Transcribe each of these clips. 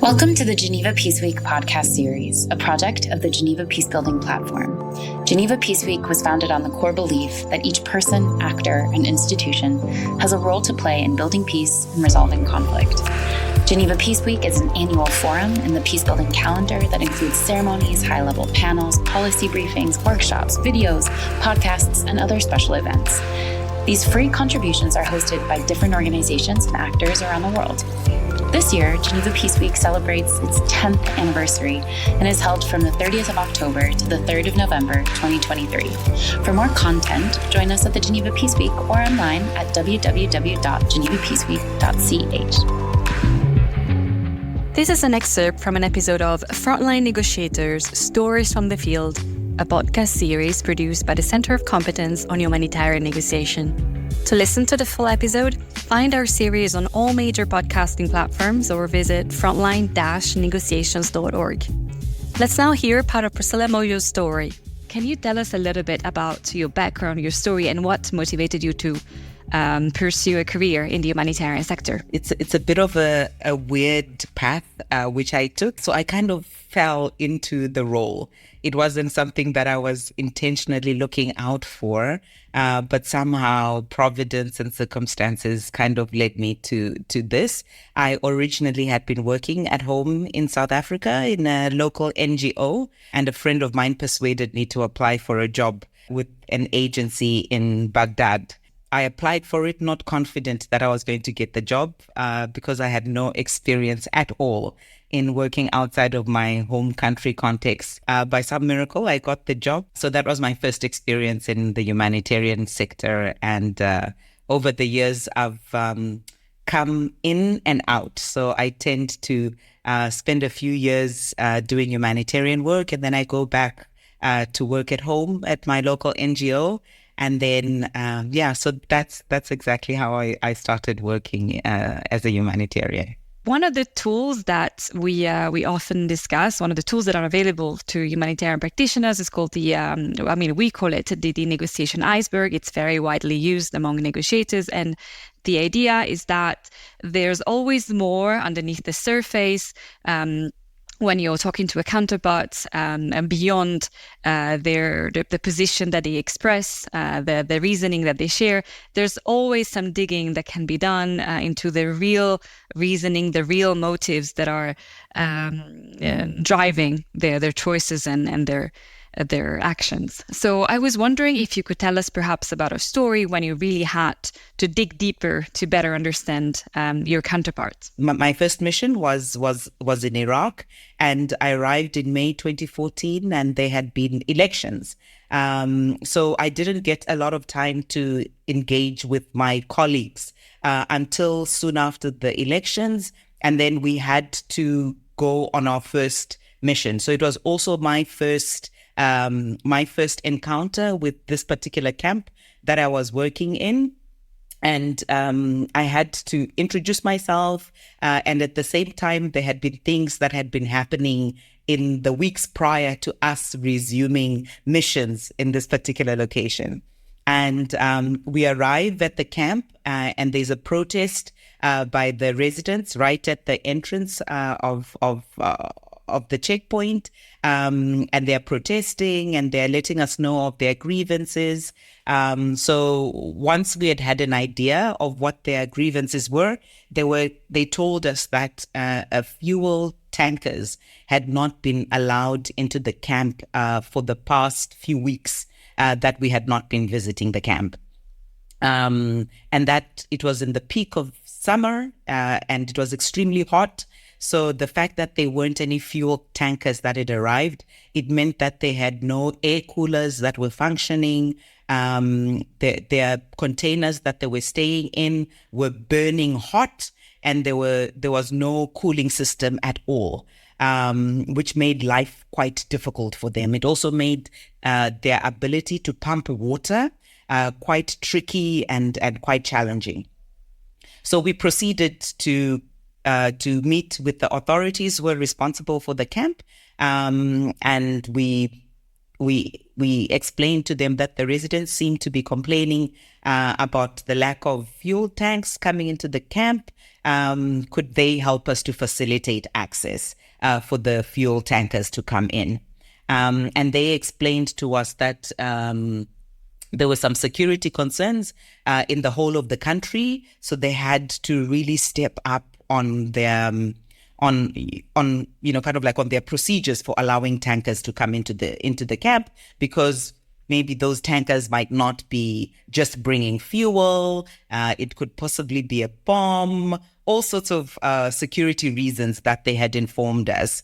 Welcome to the Geneva Peace Week podcast series, a project of the Geneva Peacebuilding Platform. Geneva Peace Week was founded on the core belief that each person, actor, and institution has a role to play in building peace and resolving conflict. Geneva Peace Week is an annual forum in the peacebuilding calendar that includes ceremonies, high-level panels, policy briefings, workshops, videos, podcasts, and other special events. These free contributions are hosted by different organizations and actors around the world. This year, Geneva Peace Week celebrates its 10th anniversary and is held from the 30th of October to the 3rd of November, 2023. For more content, join us at the Geneva Peace Week or online at www.genevapeaceweek.ch. This is an excerpt from an episode of Frontline Negotiators, Stories from the Field, a podcast series produced by the Center of Competence on Humanitarian Negotiation. To listen to the full episode, find our series on all major podcasting platforms or visit frontline-negotiations.org. Let's now hear part of Priscilla Moyo's story. Can you tell us a little bit about your background, your story, and what motivated you to pursue a career in the humanitarian sector? It's a bit of a weird path which I took. So I kind of fell into the role. It wasn't something that I was intentionally looking out for, but somehow providence and circumstances kind of led me to this. I originally had been working at home in South Africa in a local NGO, and a friend of mine persuaded me to apply for a job with an agency in Baghdad. I applied for it, not confident that I was going to get the job because I had no experience at all in working outside of my home country context. By some miracle, I got the job. So that was my first experience in the humanitarian sector. And over the years, I've come in and out. So I tend to spend a few years doing humanitarian work, and then I go back to work at home at my local NGO. And then, so that's exactly how I started working as a humanitarian. One of the tools that we often discuss, one of the tools that are available to humanitarian practitioners is called we call it the negotiation iceberg. It's very widely used among negotiators. And the idea is that there's always more underneath the surface, when you're talking to a counterpart, and beyond the position that they express, the reasoning that they share, there's always some digging that can be done into the real reasoning, the real motives that are driving their choices and their actions. So I was wondering if you could tell us perhaps about a story when you really had to dig deeper to better understand your counterparts. My first mission was in Iraq, and I arrived in May 2014, and there had been elections. So I didn't get a lot of time to engage with my colleagues until soon after the elections, and then we had to go on our first mission. So it was also my first encounter with this particular camp that I was working in. And I had to introduce myself. And at the same time, there had been things that had been happening in the weeks prior to us resuming missions in this particular location. And we arrive at the camp and there's a protest by the residents right at the entrance of the checkpoint, and they're protesting and they're letting us know of their grievances. So once we had an idea of what their grievances were, they told us that fuel tankers had not been allowed into the camp for the past few weeks that we had not been visiting the camp. And that it was in the peak of summer and it was extremely hot. So the fact that there weren't any fuel tankers that had arrived, it meant that they had no air coolers that were functioning. Their containers that they were staying in were burning hot, and there was no cooling system at all, which made life quite difficult for them. It also made their ability to pump water quite tricky and quite challenging. So we proceeded to meet with the authorities who were responsible for the camp, and we we explained to them that the residents seemed to be complaining about the lack of fuel tanks coming into the camp. Could they help us to facilitate access for the fuel tankers to come in? And they explained to us that there were some security concerns in the whole of the country, so they had to really step up on their on their procedures for allowing tankers to come into the camp, because maybe those tankers might not be just bringing fuel. It could possibly be a bomb, all sorts of security reasons that they had informed us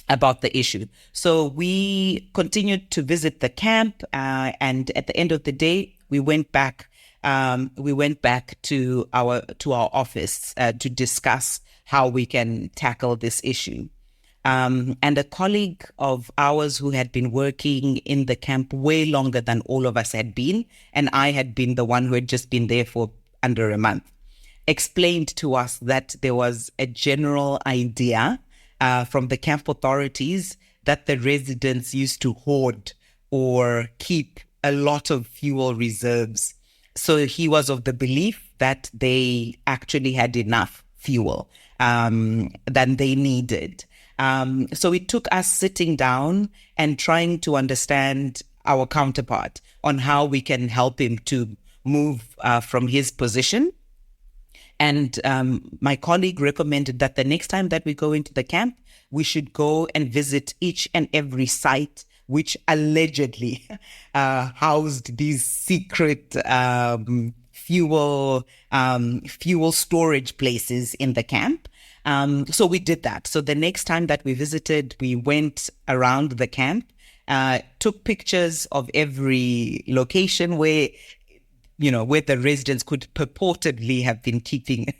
about the issue. So we continued to visit the camp, and at the end of the day, we went back to our office to discuss how we can tackle this issue. And a colleague of ours who had been working in the camp way longer than all of us had been, and I had been the one who had just been there for under a month, explained to us that there was a general idea from the camp authorities that the residents used to hoard or keep a lot of fuel reserves. So he was of the belief that they actually had enough fuel than they needed. So it took us sitting down and trying to understand our counterpart on how we can help him to move from his position. And my colleague recommended that the next time that we go into the camp, we should go and visit each and every site which allegedly housed these secret fuel storage places in the camp. So we did that. So the next time that we visited, we went around the camp, took pictures of every location where the residents could purportedly have been keeping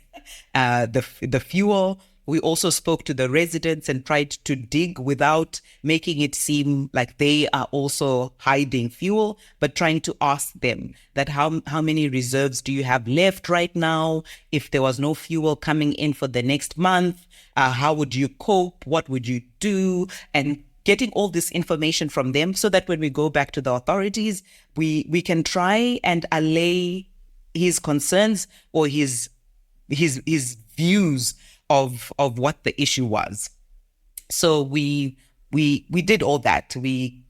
the fuel. We also spoke to the residents and tried to dig without making it seem like they are also hiding fuel, but trying to ask them that how many reserves do you have left right now? If there was no fuel coming in for the next month, how would you cope? What would you do? And getting all this information from them so that when we go back to the authorities, we can try and allay his concerns or his views of what the issue was. So we did all that. We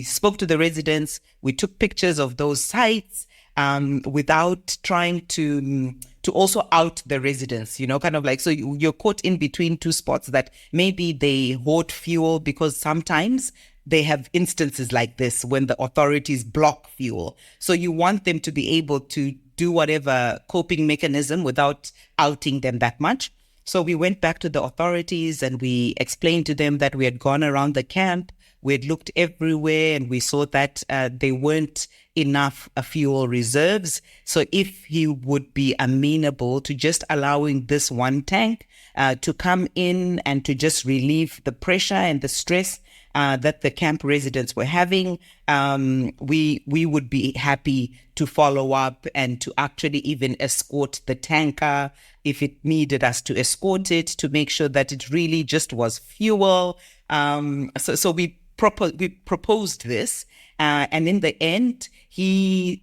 spoke to the residents. We took pictures of those sites without trying to also out the residents, so you're caught in between two spots that maybe they hoard fuel because sometimes they have instances like this when the authorities block fuel. So you want them to be able to do whatever coping mechanism without outing them that much. So we went back to the authorities and we explained to them that we had gone around the camp, we had looked everywhere, and we saw that there weren't enough fuel reserves. So if he would be amenable to just allowing this one tank to come in and to just relieve the pressure and the stress that the camp residents were having, we would be happy to follow up and to actually even escort the tanker if it needed us to escort it, to make sure that it really just was fuel. So we proposed this, and in the end, he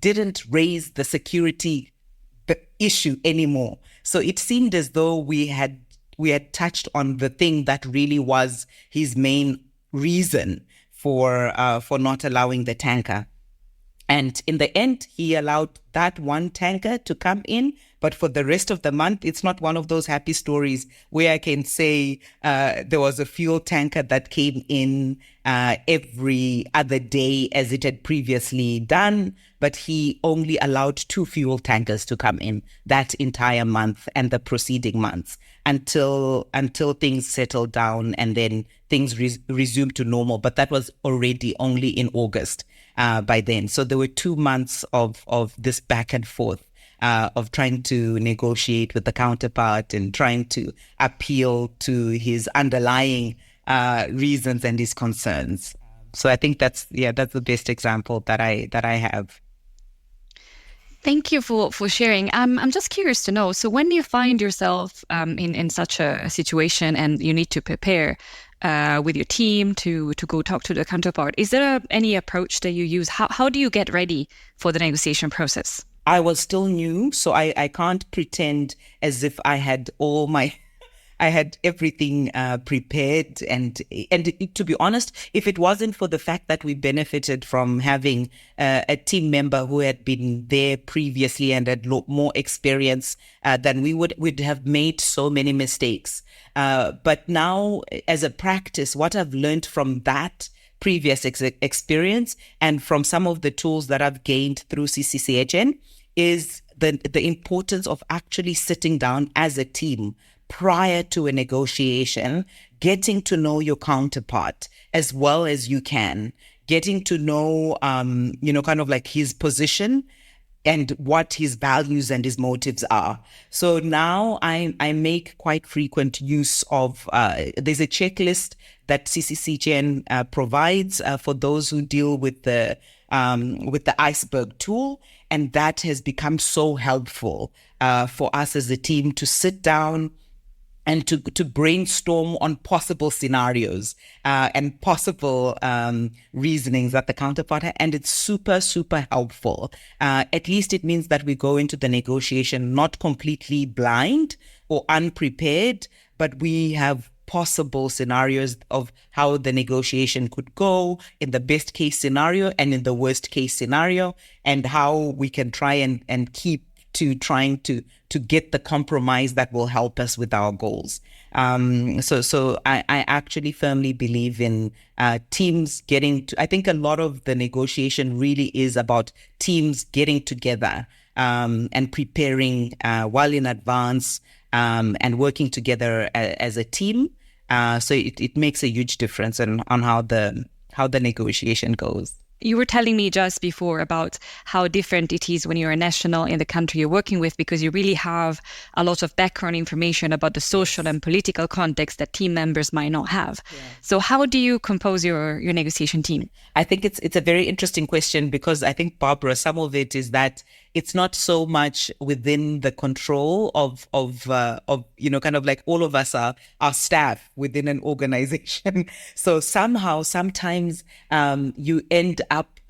didn't raise the security issue anymore. So it seemed as though we had touched on the thing that really was his main reason for not allowing the tanker. And in the end, he allowed that one tanker to come in. But for the rest of the month, it's not one of those happy stories where I can say there was a fuel tanker that came in every other day as it had previously done. But he only allowed 2 fuel tankers to come in that entire month and the preceding months until things settled down and then things resumed to normal. But that was already only in August by then. So there were 2 months of this back and forth. Of trying to negotiate with the counterpart and trying to appeal to his underlying reasons and his concerns. So I think that's the best example that I have. Thank you for sharing. I'm just curious to know, so when you find yourself in such a situation and you need to prepare, with your team to go talk to the counterpart. Is there any approach that you use? How do you get ready for the negotiation process? I was still new, so I can't pretend as if I had I had everything prepared. And to be honest, if it wasn't for the fact that we benefited from having a team member who had been there previously and had more experience than we'd have made so many mistakes. But now, as a practice, what I've learned from that previous experience and from some of the tools that I've gained through CCCHN is the importance of actually sitting down as a team prior to a negotiation, getting to know your counterpart as well as you can, getting to know, kind of like his position and what his values and his motives are. So now I make quite frequent use of, there's a checklist that CCCHN provides for those who deal with the iceberg tool. And that has become so helpful for us as a team to sit down and to brainstorm on possible scenarios and possible reasonings that the counterpart has. And it's super, super helpful. At least it means that we go into the negotiation not completely blind or unprepared, but we have possible scenarios of how the negotiation could go in the best case scenario and in the worst case scenario, and how we can try and keep to trying to get the compromise that will help us with our goals. So I actually firmly believe in teams getting to, I think a lot of the negotiation really is about teams getting together and preparing well in advance and working together as a team. So it makes a huge difference on how the negotiation goes. You were telling me just before about how different it is when you're a national in the country you're working with, because you really have a lot of background information about the social and political context that team members might not have. Yeah. So how do you compose your negotiation team? I think it's a very interesting question, because I think, Barbara, some of it is that it's not so much within the control of kind of like all of us are staff within an organization. So sometimes you end up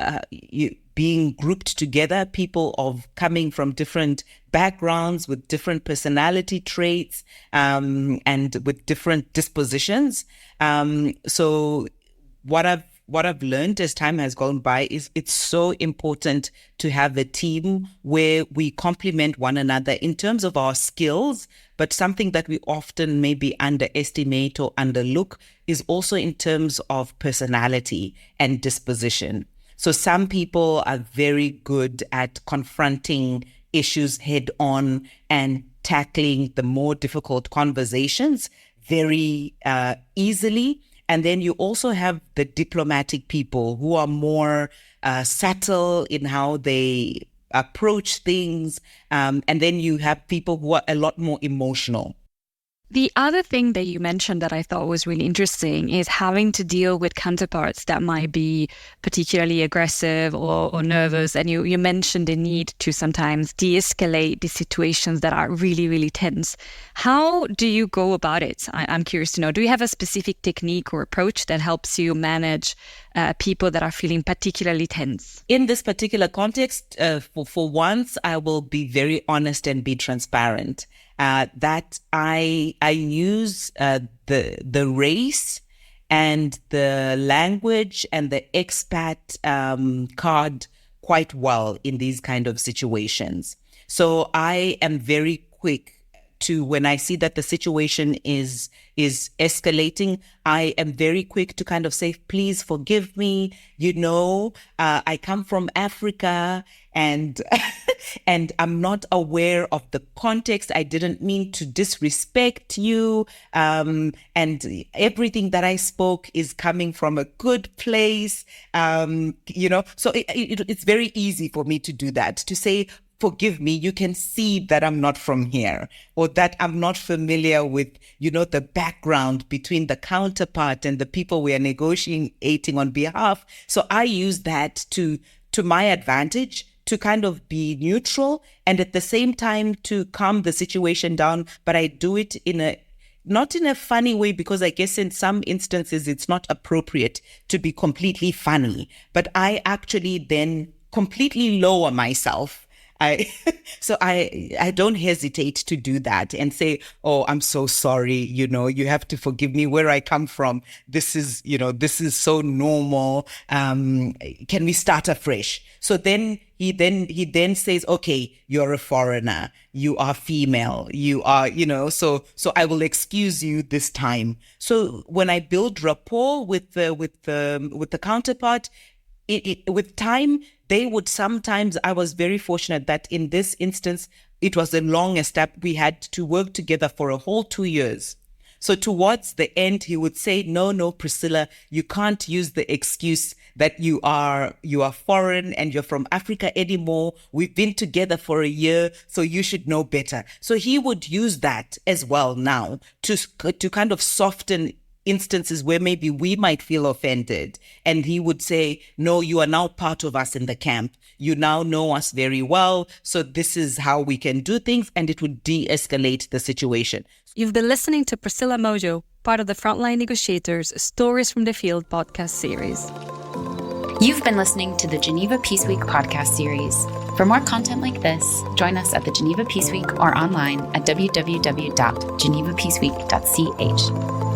being grouped together, people coming from different backgrounds with different personality traits and with different dispositions. So what I've learned as time has gone by is it's so important to have a team where we complement one another in terms of our skills, but something that we often maybe underestimate or underlook is also in terms of personality and disposition. So some people are very good at confronting issues head on and tackling the more difficult conversations very easily. And then you also have the diplomatic people who are more subtle in how they approach things. And then you have people who are a lot more emotional. The other thing that you mentioned that I thought was really interesting is having to deal with counterparts that might be particularly aggressive or nervous. And you mentioned the need to sometimes de-escalate the situations that are really, really tense. How do you go about it? I'm curious to know. Do you have a specific technique or approach that helps you manage people that are feeling particularly tense? In this particular context, for once, I will be very honest and be transparent. That I use the race and the language and the expat card quite well in these kind of situations. So I am very quick to, when I see that the situation is escalating, I am very quick to kind of say, please forgive me. I come from Africa and and I'm not aware of the context. I didn't mean to disrespect you. And everything that I spoke is coming from a good place. So it's very easy for me to do that, to say, forgive me, you can see that I'm not from here, or that I'm not familiar with, the background between the counterpart and the people we are negotiating on behalf. So I use that to my advantage, to kind of be neutral and at the same time to calm the situation down. But I do it in not in a funny way, because I guess in some instances it's not appropriate to be completely funny, but I actually then completely lower myself. So I don't hesitate to do that and say, oh, I'm so sorry. You have to forgive me where I come from. This is so normal. Can we start afresh? So then he then says, okay, you're a foreigner. You are female. You are, so I will excuse you this time. So when I build rapport with the counterpart, with time, they would sometimes, I was very fortunate that in this instance, it was the longest step. We had to work together for a whole 2 years. So towards the end, he would say, no, Priscilla, you can't use the excuse that you are foreign and you're from Africa anymore. We've been together for a year, so you should know better. So he would use that as well now to kind of soften instances where maybe we might feel offended. And he would say, no, you are now part of us in the camp. You now know us very well. So this is how we can do things. And it would de-escalate the situation. You've been listening to Priscilla Mojo, part of the Frontline Negotiators Stories from the Field podcast series. You've been listening to the Geneva Peace Week podcast series. For more content like this, join us at the Geneva Peace Week or online at www.genevapeaceweek.ch.